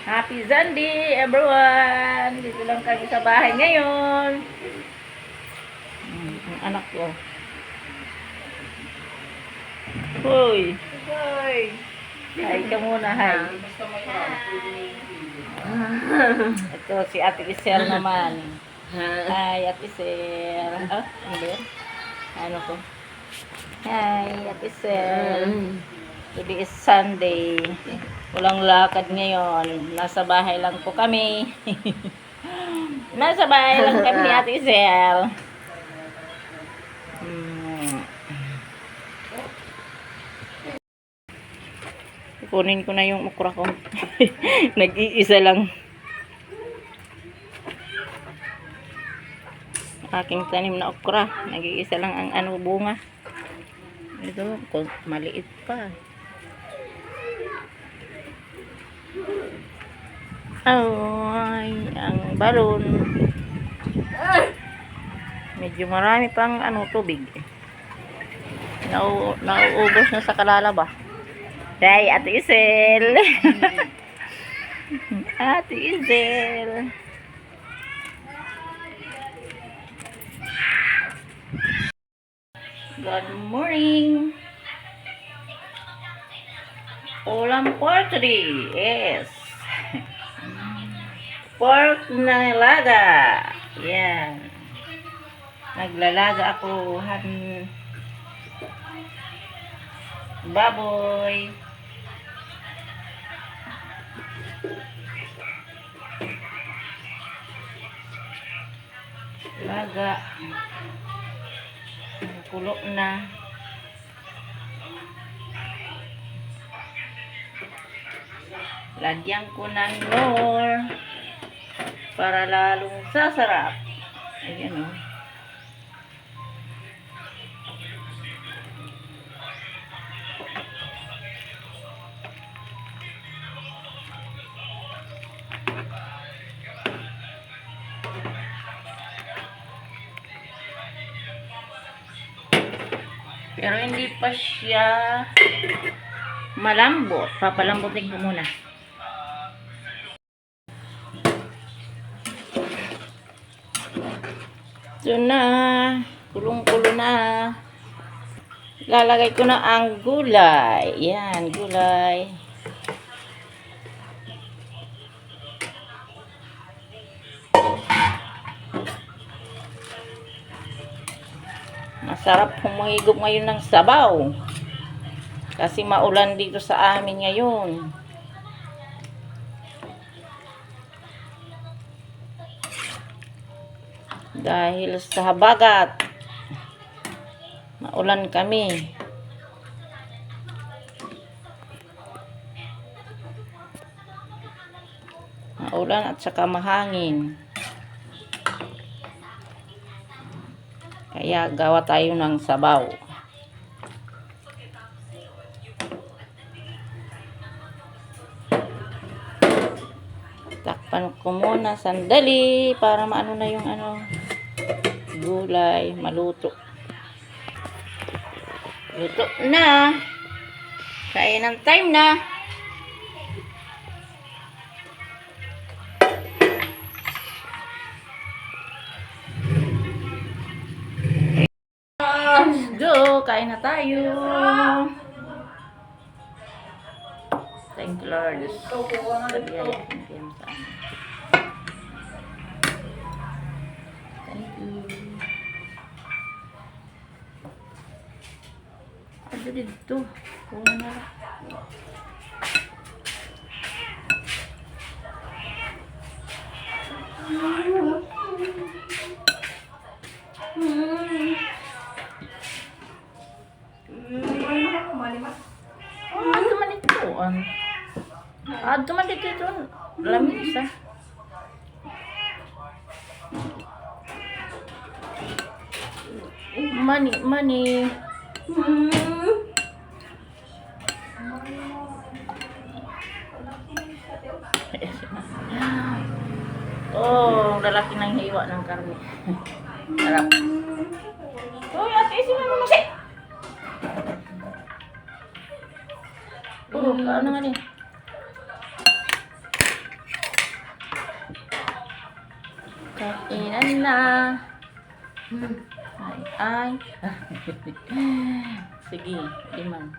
Happy Sunday, everyone! Dito lang kami sa bahay ngayon. Ang anak ko. Hoy! Hoy! Hi ka muna, hi. Ito si Ate Isel naman. Hi, Ate Isel. Oh, ano ba yun? Ano ko? Hi, Ate Isel. Today is Sunday. Walang lakad ngayon. Nasa bahay lang po kami. Nasa bahay lang kami ni Ate Isel. Kunin ko na yung okra ko. Nag-iisa lang. Aking tanim na okra. Nag-iisa lang ang bunga. Ito, maliit pa. Ay, ang balon. Medyo marami pang tubig. Nauubos na sa kalalaba. Day, Ate Isel. Ate Isel. Good morning. Ulam for today is pork na nilaga. Yan. Naglalaga ako baboy. Laga. Kulo na. Lagyan ko ng nor para lalong sasarap. Ayan o. Pero hindi pa siya malambot. Papalambutin ko muna. Ito na. Kulong-kulo na. Lalagay ko na ang gulay. Yan, gulay. Masarap humihigop ngayon ng sabaw. Kasi maulan dito sa amin ngayon. Dahil sa habagat. Maulan kami. Maulan at saka mahangin. Kaya gawa tayo ng sabaw. Takpan ko muna sandali para maano na yung gulay, maluto. Luto na. Kainan time na. Go, kain na tayo. Thank you, Lord. Thank you. Ano dito? Kuha na lang. Tuman dito ito. Lamig isa. Money. Oh, lalaki ng hiwa ng karne. Sarap. Uy, ate, sino mo kasi? Ano nga din? Kainan na. Ay. Sige, liman.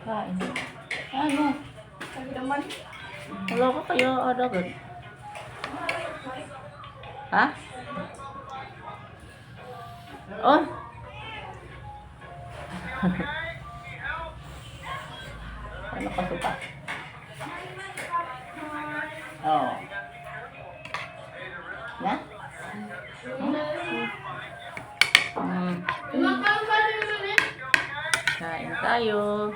Kain. Ano? Wala ko kayo ada agad. Ha? Oh. Ano ka pa? Oh. Na? Kain tayo.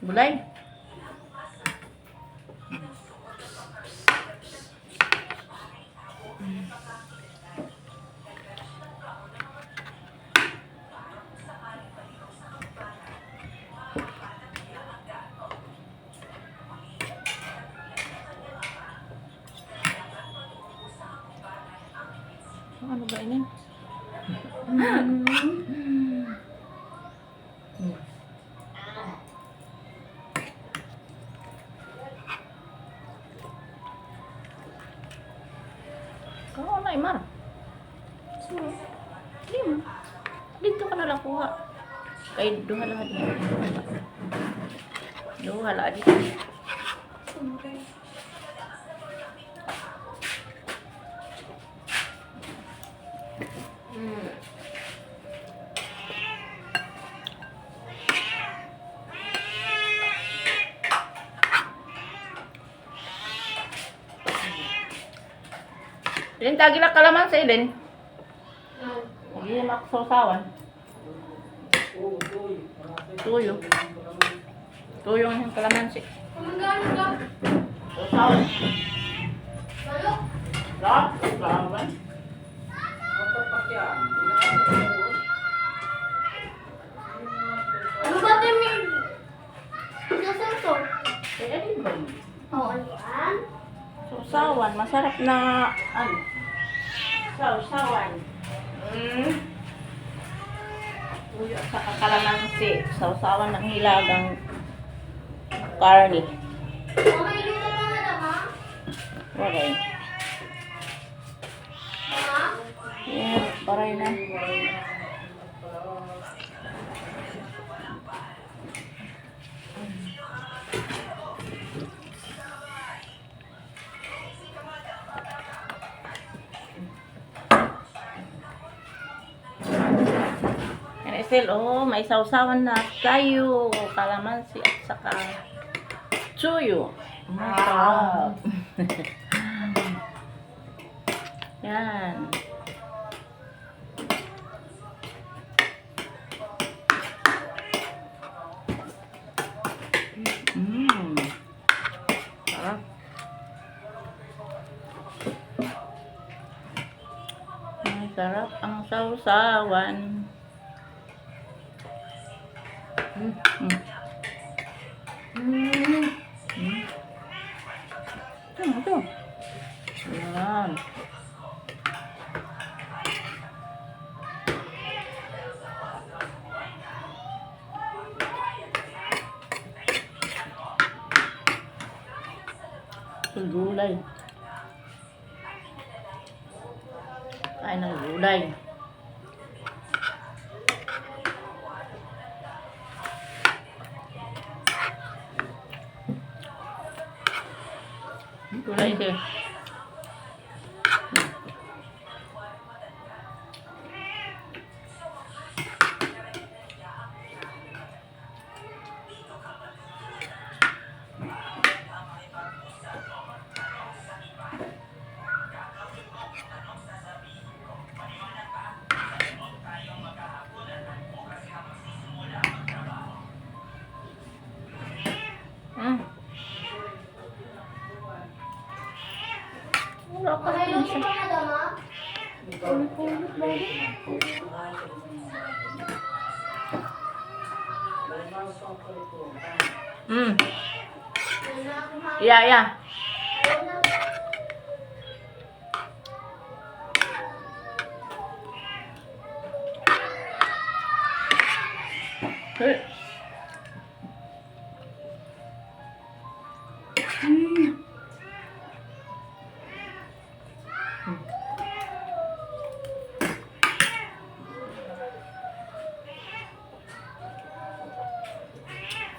Bulay. Ano ba ini? Kau na imar. So, dito ka na lang kuha. Kay duha lang dito. Duha lang dito. Din tagi na kalaman sa din. Hindi maksosawan. Tuyo. Tuyo yung kalamansi. Sosawan. Lahat. Lahat. Ano ba ito may sasaw? Eh, din ba? Oo, yan. Sausawan, masarap na ano? Sausawan. Tuyo at saka kalamansi. Sausawan ng hilagang karne. Okay, dito na na ma? Okay. Ma? Yeah, paray na. Estel, oh, may sausawan na tayo. Kalamansi at saka tuyo. Masarap. Yan. Sarap. Masarap ang sausawan. Ito. Yan. Gulay. Kain ng gulay. Gulay ito. Local Okay din lang siya. yung mga dama? Pulot ba? Hmm. Yun na ako ha. Yeah, yeah. Yun na. Hey.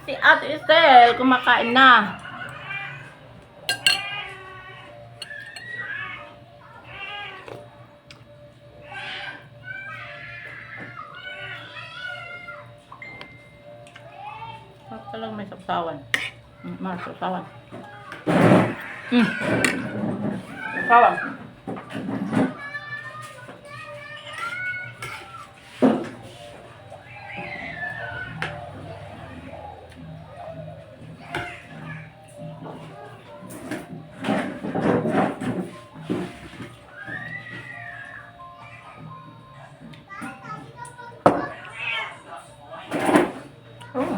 Si Ate Estel, kumakain na. Bakit lang may sapsawan? Mas sapsawan. Sapsawan. Oh.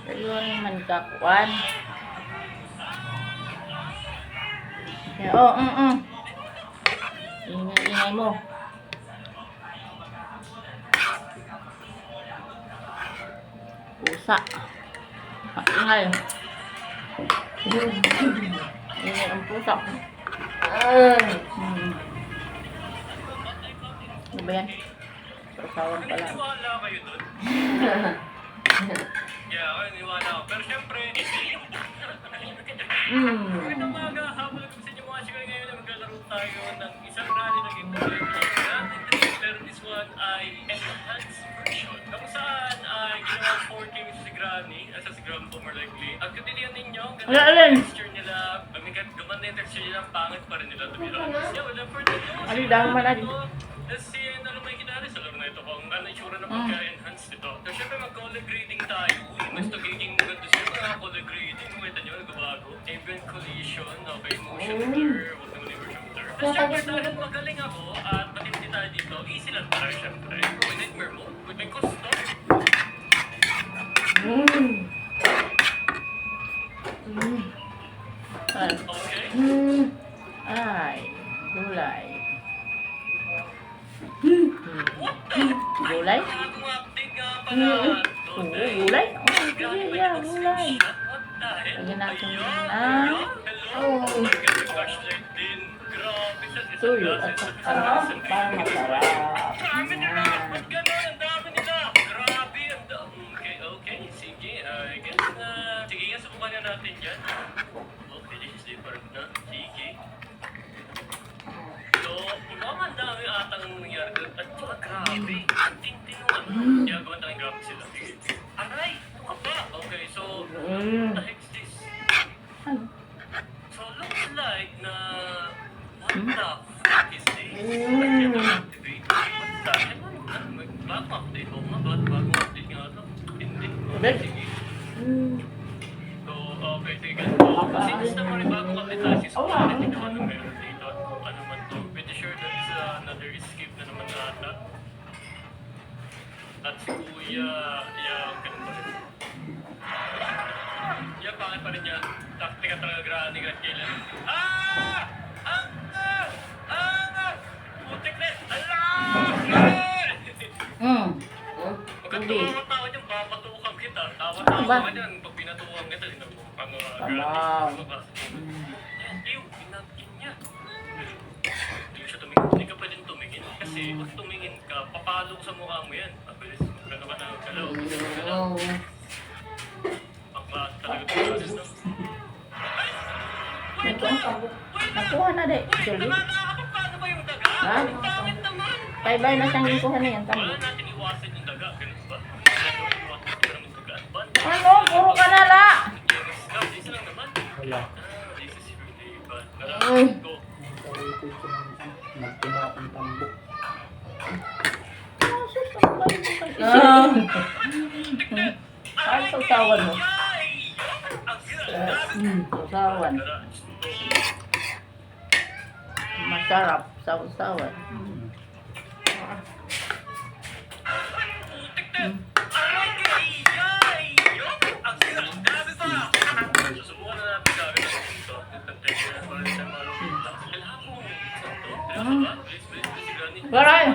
Ayun man kakuan. Oh. Ingay mo. Pusa. Ingay. Ingay ang pusa. Ano ba yan? Sasawan pala. Naniwala kayo dun? Yeah, ako naniwala ako. Pero syempre, Magandang umaga, habang ko sa inyo mga sigaw ngayon na maglalaro tayo ng isang rally na game mobile natin. Pero this one ay enhanced version. Kung saan ay ginawa 4K si Granny, asa si Granny po more likely. At kung titiyan ninyo, ganda yung texture nila, gumanda yung texture nila, pangit pa rin nila. Yeah, wala for the news. Ano dahil malagi? Let's see, ano may kinari sa laro na ito kung ano yung sura na pagka-enhance nito. So syempre mag-color grading tayo. Mas nagiging maganda siya mga color grading. Makita nyo, nagbabago. Ambient collision, okay, motion blur, wag naman yung version blur. Tapos syempre dahil magaling ako at matindi tayo dito, easy lang tayo syempre. With nightmare mo, with my custom. Okay. Ay, gulay. Gulay? Bagong update nga pala. Oo, gulay? Yeah, gulay. What the hell? Lagyan natin Ayun, na. hello. Maganda flashlight din. Grabe, sa Tuyo at saka para masarap. Dami nila! Ba't ganun? Ang dami nila! Grabe! Ang dami. Okay. Sige, I guess na... Sige nga, subukan na natin dyan. Oh, delicious din parang na. Sige. So, ang dami atang nangyari doon. At saka grabe. Ang tintino ano. Ginagawa tayong grabe sila. Sige. Aray! Ito ka ba? Okay, so... What the heck's this? So, looks like na... What the fuck is this? Never activate. What the heck? Bago update ko nga. Bago update nga ito. Hindi. Sige. So, okay. Sige, ganito. Since naman rin bagong update tayo, sis, kung natin kung ano meron dito at kung ano man to. Pretty sure that is another escape na naman ata. At si Kuya, ganun pa rin. Pangit pa rin niya. Taktika talaga Granny at kailan. Putik na! Maganda mga tao niyan, papatukan kita. Tawa-tawa ka niyan. Pag pinatukan kita, ito mo. Ano, Granny. Ew, pinapkin niya. Hindi siya tumingin. Hindi ka pwedeng tumingin. Kasi pag tumingin ka, papalo sa mukha mo yan. Mabilis, gano'n ka na galaw. Galaw. Pangklase talaga ito. Wait lang! Nakuha na de. Actually. Nakakapagpano ba yung daga? Ha? Ang pangit naman. Bye-bye na siyang ikuha na yan. Wala Tama. natin iwasan yung daga. Ganun ba? Iwasan para magdagaan ba? Ano? Puro ka na la. Isa lang naman. Wala. This is really bad. Mm. Go. Nagkalitin ko ng nagtuma akong tambok. Ah. Ay, sausawan mo. Sausawan. Masarap. Sausawan. Susubukan na natin gawin ang ito. Garay.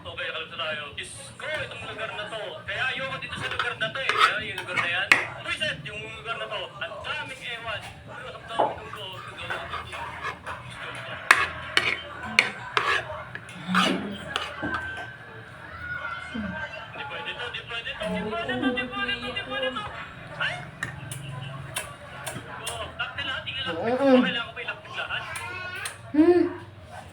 Okay, alam sa tayo. Diyos ko, itong lugar na to. Kaya ayoko dito sa lugar na to eh. Kaya yung lugar na yan. Reset, yung lugar na to. Ang daming ewan. Ang daming ko. Hindi pwede to, hindi pwede to, hindi pwede to, hindi pwede to, hindi pwede to. Ay! Oh, takte lahat, tingin lang. Kailangan ko pa ilapit lahat.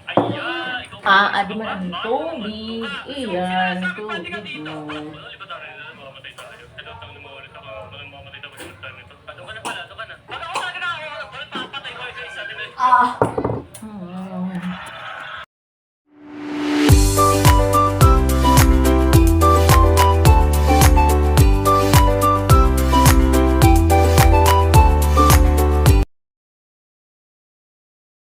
Ayan, ikaw pa. Adi mo ang tubig. Iyan, tubig mo. Wala, liba tayo na, mamamatay tayo. Kaya tang lumawalit ako, walang mamamatay tayo sa time nito. Ano ka na pala, ano ka na? Baka ako talaga na ako, walang papatay ko sa isa nila.